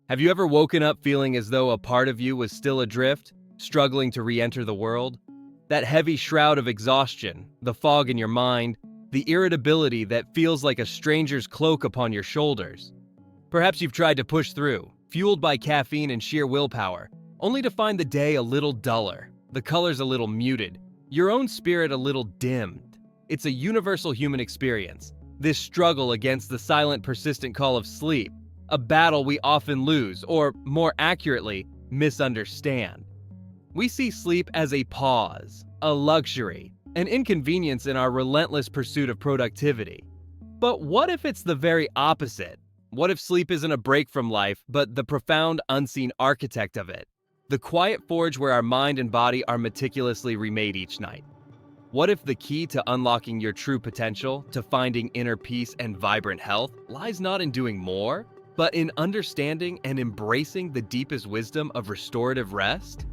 Have you ever woken up feeling as though a part of you was still adrift, struggling to re-enter the world? That heavy shroud of exhaustion, the fog in your mind, the irritability that feels like a stranger's cloak upon your shoulders. Perhaps you've tried to push through, fueled by caffeine and sheer willpower, only to find the day a little duller, the colors a little muted, your own spirit a little dimmed. It's a universal human experience, this struggle against the silent, persistent call of sleep, a battle we often lose, or more accurately, misunderstand. We see sleep as a pause, a luxury, an inconvenience in our relentless pursuit of productivity. But what if it's the very opposite? What if sleep isn't a break from life, but the profound, unseen architect of it? The quiet forge where our mind and body are meticulously remade each night. What if the key to unlocking your true potential, to finding inner peace and vibrant health, lies not in doing more, but in understanding and embracing the deepest wisdom of restorative rest?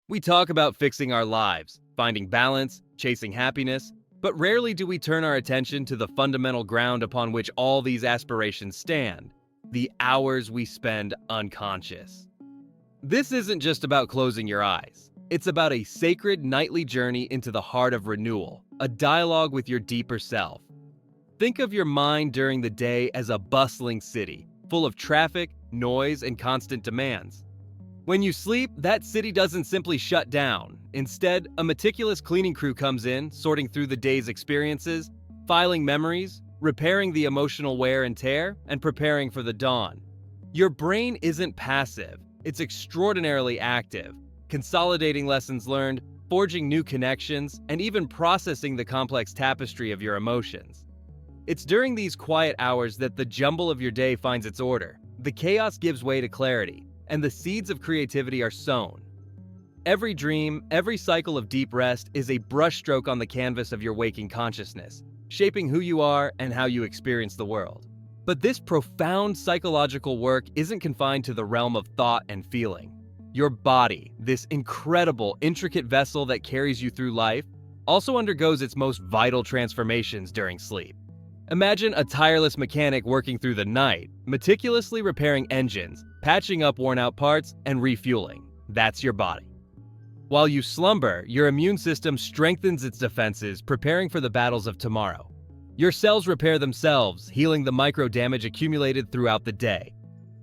We talk about fixing our lives, finding balance, chasing happiness, but rarely do we turn our attention to the fundamental ground upon which all these aspirations stand, the hours we spend unconscious. This isn't just about closing your eyes. It's about a sacred nightly journey into the heart of renewal, a dialogue with your deeper self. Think of your mind during the day as a bustling city, full of traffic, noise, and constant demands. When you sleep, that city doesn't simply shut down. Instead, a meticulous cleaning crew comes in, sorting through the day's experiences, filing memories, repairing the emotional wear and tear, and preparing for the dawn. Your brain isn't passive, it's extraordinarily active, consolidating lessons learned, forging new connections, and even processing the complex tapestry of your emotions. It's during these quiet hours that the jumble of your day finds its order, the chaos gives way to clarity, and the seeds of creativity are sown. Every dream, every cycle of deep rest is a brushstroke on the canvas of your waking consciousness, shaping who you are and how you experience the world. But this profound psychological work isn't confined to the realm of thought and feeling. Your body, this incredible, intricate vessel that carries you through life, also undergoes its most vital transformations during sleep. Imagine a tireless mechanic working through the night, meticulously repairing engines, patching up worn-out parts, and refueling. That's your body. While you slumber, your immune system strengthens its defenses, preparing for the battles of tomorrow. Your cells repair themselves, healing the micro-damage accumulated throughout the day.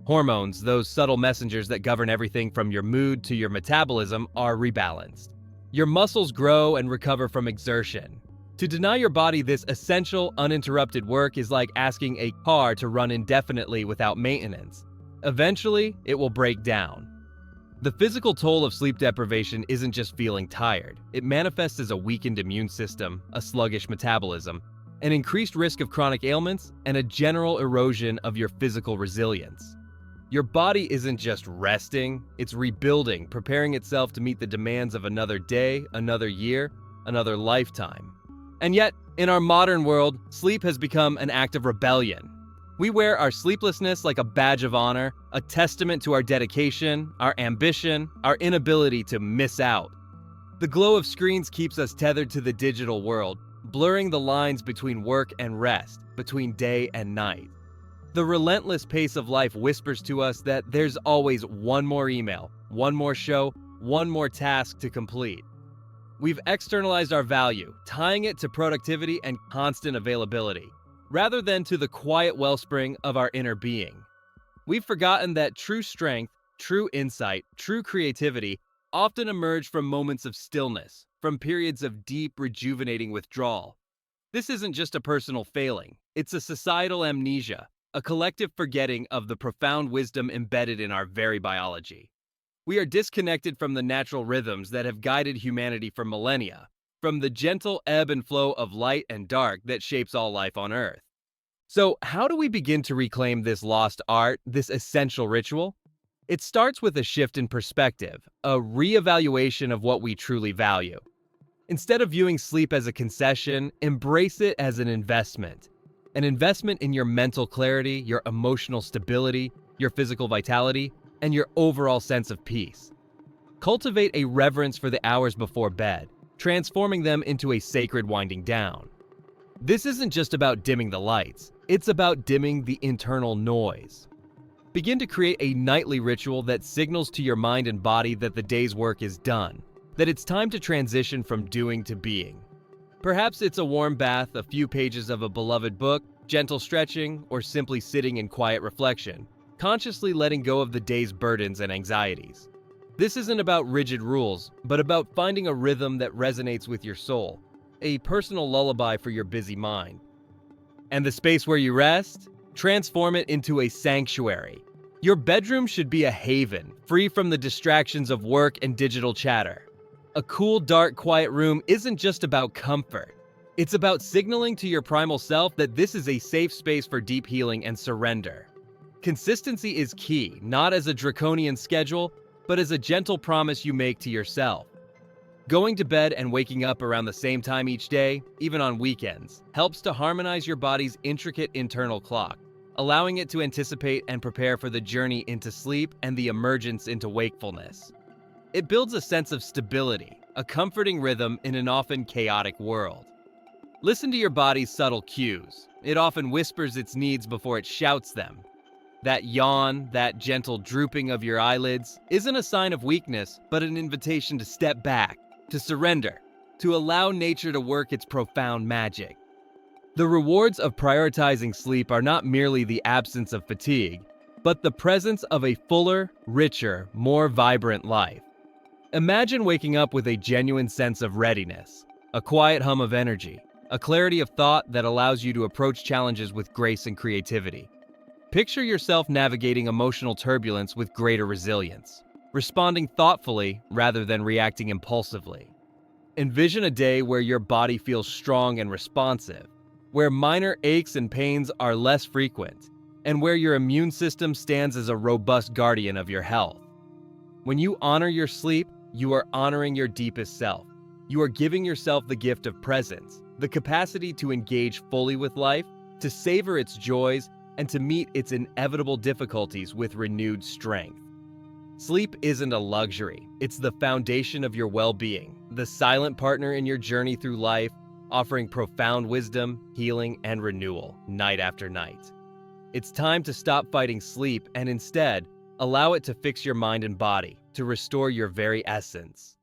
Hormones, those subtle messengers that govern everything from your mood to your metabolism, are rebalanced. Your muscles grow and recover from exertion. To deny your body this essential, uninterrupted work is like asking a car to run indefinitely without maintenance. Eventually, it will break down. The physical toll of sleep deprivation isn't just feeling tired. It manifests as a weakened immune system, a sluggish metabolism, an increased risk of chronic ailments, and a general erosion of your physical resilience. Your body isn't just resting, it's rebuilding, preparing itself to meet the demands of another day, another year, another lifetime. And yet, in our modern world, sleep has become an act of rebellion. We wear our sleeplessness like a badge of honor, a testament to our dedication, our ambition, our inability to miss out. The glow of screens keeps us tethered to the digital world, blurring the lines between work and rest, between day and night. The relentless pace of life whispers to us that there's always one more email, one more show, one more task to complete. We've externalized our value, tying it to productivity and constant availability, rather than to the quiet wellspring of our inner being. We've forgotten that true strength, true insight, true creativity often emerge from moments of stillness, from periods of deep, rejuvenating withdrawal. This isn't just a personal failing, it's a societal amnesia, a collective forgetting of the profound wisdom embedded in our very biology. We are disconnected from the natural rhythms that have guided humanity for millennia, from the gentle ebb and flow of light and dark that shapes all life on Earth. So, how do we begin to reclaim this lost art, this essential ritual? It starts with a shift in perspective, a reevaluation of what we truly value. Instead of viewing sleep as a concession, embrace it as an investment. An investment in your mental clarity, your emotional stability, your physical vitality, and your overall sense of peace. Cultivate a reverence for the hours before bed, transforming them into a sacred winding down. This isn't just about dimming the lights. It's about dimming the internal noise. Begin to create a nightly ritual that signals to your mind and body that the day's work is done, that it's time to transition from doing to being. Perhaps it's a warm bath, a few pages of a beloved book, gentle stretching, or simply sitting in quiet reflection, consciously letting go of the day's burdens and anxieties. This isn't about rigid rules, but about finding a rhythm that resonates with your soul, a personal lullaby for your busy mind. And the space where you rest? Transform it into a sanctuary. Your bedroom should be a haven, free from the distractions of work and digital chatter. A cool, dark, quiet room isn't just about comfort. It's about signaling to your primal self that this is a safe space for deep healing and surrender. Consistency is key, not as a draconian schedule, but as a gentle promise you make to yourself. Going to bed and waking up around the same time each day, even on weekends, helps to harmonize your body's intricate internal clock, allowing it to anticipate and prepare for the journey into sleep and the emergence into wakefulness. It builds a sense of stability, a comforting rhythm in an often chaotic world. Listen to your body's subtle cues. It often whispers its needs before it shouts them. That yawn, that gentle drooping of your eyelids, isn't a sign of weakness, but an invitation to step back, to surrender, to allow nature to work its profound magic. The rewards of prioritizing sleep are not merely the absence of fatigue, but the presence of a fuller, richer, more vibrant life. Imagine waking up with a genuine sense of readiness, a quiet hum of energy, a clarity of thought that allows you to approach challenges with grace and creativity. Picture yourself navigating emotional turbulence with greater resilience, responding thoughtfully rather than reacting impulsively. Envision a day where your body feels strong and responsive, where minor aches and pains are less frequent, and where your immune system stands as a robust guardian of your health. When you honor your sleep, you are honoring your deepest self. You are giving yourself the gift of presence, the capacity to engage fully with life, to savor its joys, and to meet its inevitable difficulties with renewed strength. Sleep isn't a luxury, it's the foundation of your well-being, the silent partner in your journey through life, offering profound wisdom, healing, and renewal night after night. It's time to stop fighting sleep and instead, allow it to fix your mind and body, to restore your very essence.